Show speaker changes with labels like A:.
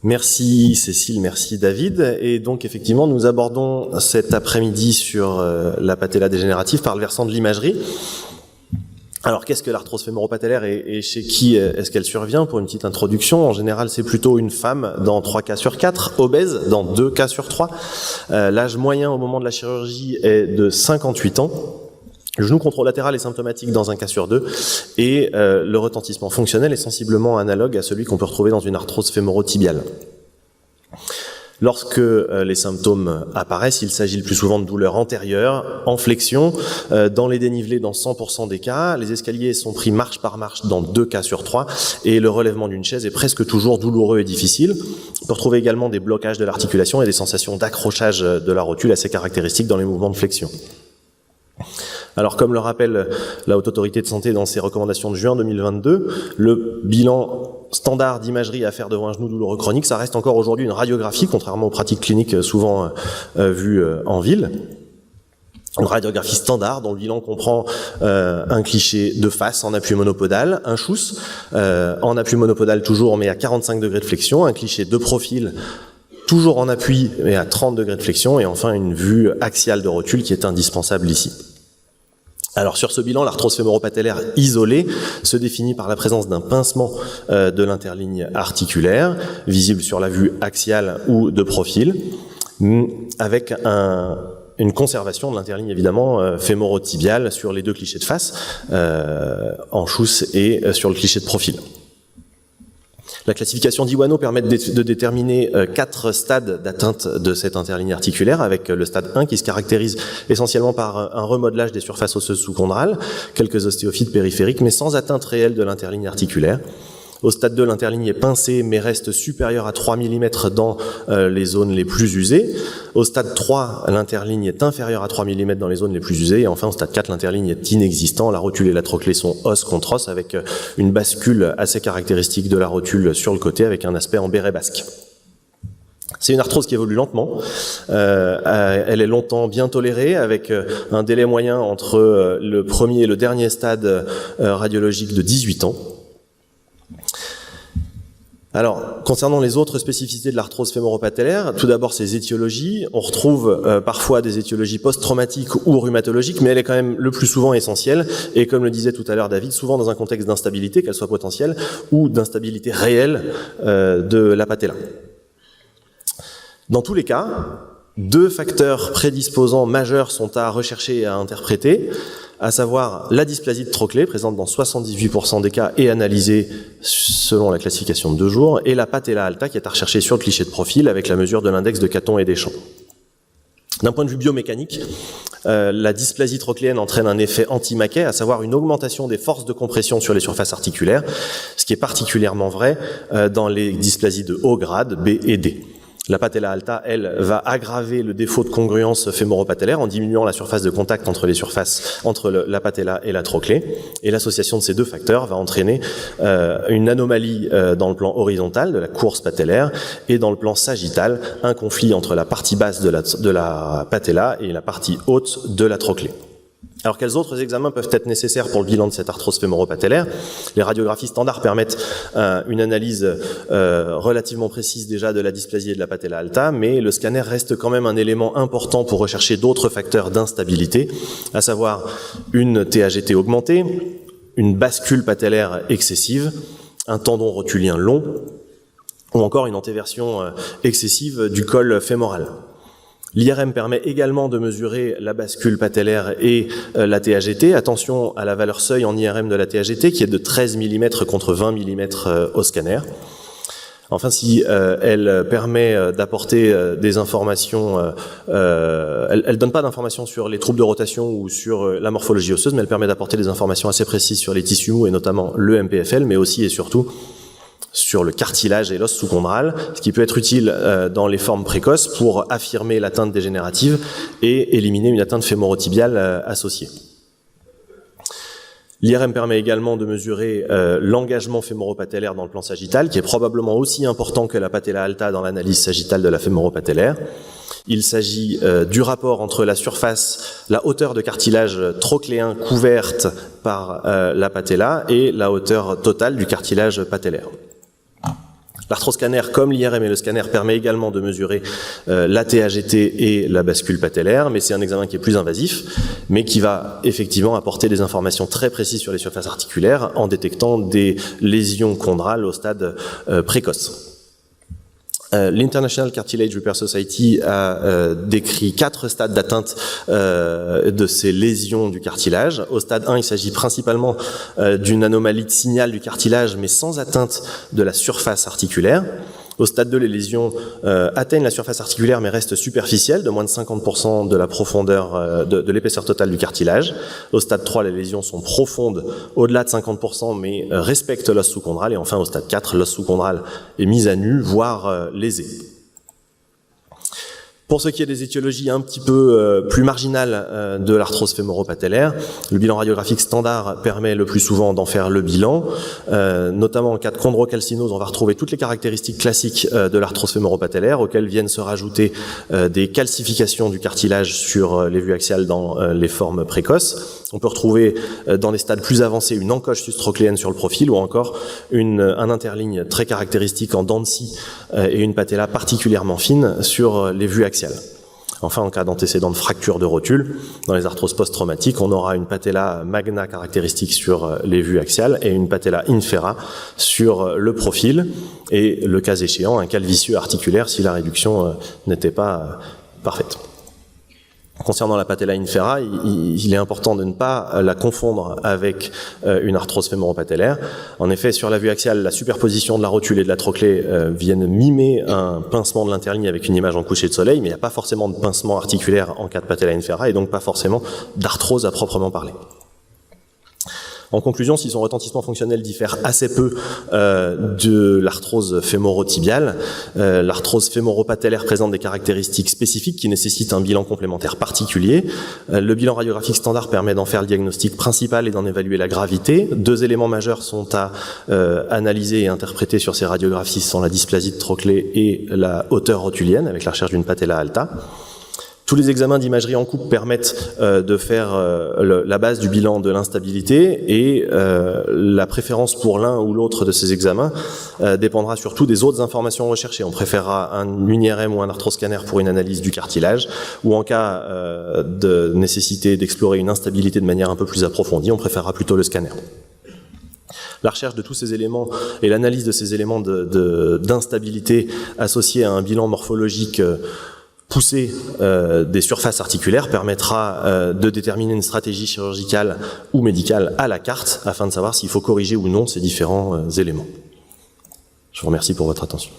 A: Merci Cécile, merci David. Et donc effectivement, nous abordons cet après-midi sur la patella dégénérative par le versant de l'imagerie. Alors qu'est-ce que l'arthrose fémoro-patellaire et chez qui est-ce qu'elle survient? Pour une petite introduction, en général c'est plutôt une femme dans 3 cas sur 4, obèse dans 2 cas sur 3. L'âge moyen au moment de la chirurgie est de 58 ans. Le genou contralatéral est symptomatique dans un cas sur 2 et le retentissement fonctionnel est sensiblement analogue à celui qu'on peut retrouver dans une arthrose fémoro-tibiale. Lorsque les symptômes apparaissent, il s'agit le plus souvent de douleurs antérieures, en flexion, dans les dénivelés dans 100% des cas. Les escaliers sont pris marche par marche dans 2 cas sur 3 et le relèvement d'une chaise est presque toujours douloureux et difficile. On peut retrouver également des blocages de l'articulation et des sensations d'accrochage de la rotule assez caractéristiques dans les mouvements de flexion. Alors, comme le rappelle la Haute Autorité de Santé dans ses recommandations de juin 2022, le bilan standard d'imagerie à faire devant un genou douloureux chronique, ça reste encore aujourd'hui une radiographie, contrairement aux pratiques cliniques souvent vues en ville. Une radiographie standard dont le bilan comprend un cliché de face en appui monopodal, un Schuss en appui monopodal toujours mais à 45 degrés de flexion, un cliché de profil toujours en appui mais à 30 degrés de flexion, et enfin une vue axiale de rotule qui est indispensable ici. Alors sur ce bilan, l'arthrose fémoro-patellaire isolée se définit par la présence d'un pincement de l'interligne articulaire, visible sur la vue axiale ou de profil, avec une conservation de l'interligne évidemment fémoro-tibiale sur les 2 clichés de face, en Schuss et sur le cliché de profil. La classification d'Iwano permet de déterminer 4 stades d'atteinte de cette interligne articulaire, avec le stade 1 qui se caractérise essentiellement par un remodelage des surfaces osseuses sous-chondrales, quelques ostéophytes périphériques, mais sans atteinte réelle de l'interligne articulaire. Au stade 2, l'interligne est pincée mais reste supérieure à 3 mm dans les zones les plus usées. Au stade 3, l'interligne est inférieure à 3 mm dans les zones les plus usées. Et enfin, au stade 4, l'interligne est inexistant. La rotule et la trochlée sont os contre os, avec une bascule assez caractéristique de la rotule sur le côté, avec un aspect en béret basque. C'est une arthrose qui évolue lentement. Elle est longtemps bien tolérée, avec un délai moyen entre le premier et le dernier stade radiologique de 18 ans. Alors, concernant les autres spécificités de l'arthrose fémoro-patellaire, tout d'abord ses étiologies. On retrouve parfois des étiologies post-traumatiques ou rhumatologiques, mais elle est quand même le plus souvent essentielle, et comme le disait tout à l'heure David, souvent dans un contexte d'instabilité, qu'elle soit potentielle, ou d'instabilité réelle de la patella. Dans tous les cas, 2 facteurs prédisposants majeurs sont à rechercher et à interpréter, à savoir la dysplasie de trochlée, présente dans 78% des cas et analysée selon la classification de 2 jours, et la patella alta qui est à rechercher sur le cliché de profil avec la mesure de l'index de Caton et Deschamps. D'un point de vue biomécanique, la dysplasie trochléenne entraîne un effet anti-Mackay, à savoir une augmentation des forces de compression sur les surfaces articulaires, ce qui est particulièrement vrai dans les dysplasies de haut grade, B et D. La patella alta, elle, va aggraver le défaut de congruence fémoro-patellaire en diminuant la surface de contact entre les surfaces, entre la patella et la trochlée. Et l'association de ces 2 facteurs va entraîner une anomalie dans le plan horizontal de la course patellaire et dans le plan sagittal, un conflit entre la partie basse de la patella et la partie haute de la trochlée. Alors quels autres examens peuvent être nécessaires pour le bilan de cette arthrose fémoro-patellaire? Les radiographies standards permettent une analyse relativement précise déjà de la dysplasie et de la patella alta, mais le scanner reste quand même un élément important pour rechercher d'autres facteurs d'instabilité, à savoir une TAGT augmentée, une bascule patellaire excessive, un tendon rotulien long, ou encore une antéversion excessive du col fémoral. L'IRM permet également de mesurer la bascule patellaire et la TAGT. Attention à la valeur seuil en IRM de la TAGT qui est de 13 mm contre 20 mm au scanner. Enfin, si elle permet d'apporter des informations, elle donne pas d'informations sur les troubles de rotation ou sur la morphologie osseuse, mais elle permet d'apporter des informations assez précises sur les tissus mous et notamment le MPFL, mais aussi et surtout sur le cartilage et l'os sous-chondral, ce qui peut être utile dans les formes précoces pour affirmer l'atteinte dégénérative et éliminer une atteinte fémoro-tibiale associée. L'IRM permet également de mesurer l'engagement fémoro-patellaire dans le plan sagittal, qui est probablement aussi important que la patella alta dans l'analyse sagittale de la fémoro-patellaire. Il s'agit du rapport entre la surface, la hauteur de cartilage trochléen couverte par la patella et la hauteur totale du cartilage patellaire. L'arthroscanner, comme l'IRM et le scanner, permet également de mesurer la TAGT et la bascule patellaire, mais c'est un examen qui est plus invasif, mais qui va effectivement apporter des informations très précises sur les surfaces articulaires en détectant des lésions chondrales au stade précoce. L'International Cartilage Repair Society a décrit 4 stades d'atteinte de ces lésions du cartilage. Au stade 1, il s'agit principalement d'une anomalie de signal du cartilage, mais sans atteinte de la surface articulaire. Au stade 2, les lésions atteignent la surface articulaire mais restent superficielles, de moins de 50% de la profondeur de l'épaisseur totale du cartilage. Au stade 3, les lésions sont profondes, au-delà de 50%, mais respectent l'os sous-chondral. Et enfin, au stade 4, l'os sous-chondral est mis à nu, voire lésé. Pour ce qui est des étiologies un petit peu plus marginales de l'arthrose fémoro-patellaire, le bilan radiographique standard permet le plus souvent d'en faire le bilan. Notamment en cas de chondrocalcinose, on va retrouver toutes les caractéristiques classiques de l'arthrose fémoro-patellaire, auxquelles viennent se rajouter des calcifications du cartilage sur les vues axiales dans les formes précoces. On peut retrouver dans les stades plus avancés une encoche sustrochléenne sur le profil ou encore un interligne très caractéristique en dents de scie et une patella particulièrement fine sur les vues axiales. Enfin, en cas d'antécédent de fracture de rotule, dans les arthroses post-traumatiques, on aura une patella magna caractéristique sur les vues axiales et une patella infera sur le profil et, le cas échéant, un calvicieux articulaire si la réduction n'était pas parfaite. Concernant la patella infera, il est important de ne pas la confondre avec une arthrose fémoro-patellaire. En effet, sur la vue axiale, la superposition de la rotule et de la trochlée viennent mimer un pincement de l'interligne avec une image en coucher de soleil, mais il n'y a pas forcément de pincement articulaire en cas de patella infera et donc pas forcément d'arthrose à proprement parler. En conclusion, si son retentissement fonctionnel diffère assez peu de l'arthrose fémoro-tibiale, l'arthrose fémoro-patellaire présente des caractéristiques spécifiques qui nécessitent un bilan complémentaire particulier. Le bilan radiographique standard permet d'en faire le diagnostic principal et d'en évaluer la gravité. 2 éléments majeurs sont à analyser et interpréter sur ces radiographies, sont la dysplasie de trochlée et la hauteur rotulienne avec la recherche d'une patella alta. Tous les examens d'imagerie en coupe permettent de faire la base du bilan de l'instabilité et la préférence pour l'un ou l'autre de ces examens dépendra surtout des autres informations recherchées. On préférera une IRM ou un arthroscanner pour une analyse du cartilage ou en cas de nécessité d'explorer une instabilité de manière un peu plus approfondie, on préférera plutôt le scanner. La recherche de tous ces éléments et l'analyse de ces éléments d'instabilité associés à un bilan morphologique poussée des surfaces articulaires permettra de déterminer une stratégie chirurgicale ou médicale à la carte afin de savoir s'il faut corriger ou non ces différents éléments. Je vous remercie pour votre attention.